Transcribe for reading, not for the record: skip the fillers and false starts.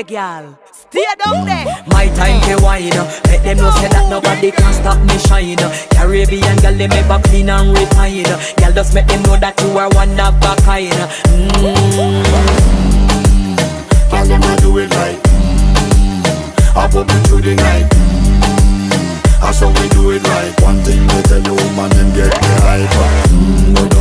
there, girl. Stay down there. My time to wine. Let them know say that nobody can stop me shine. Caribbean girl, they make back clean and refine. Girl, just make them know that you are one of a kind. Girl, them a do it right. I put me through the night. That's how we do it right. One thing they tell you, man, them get the hype.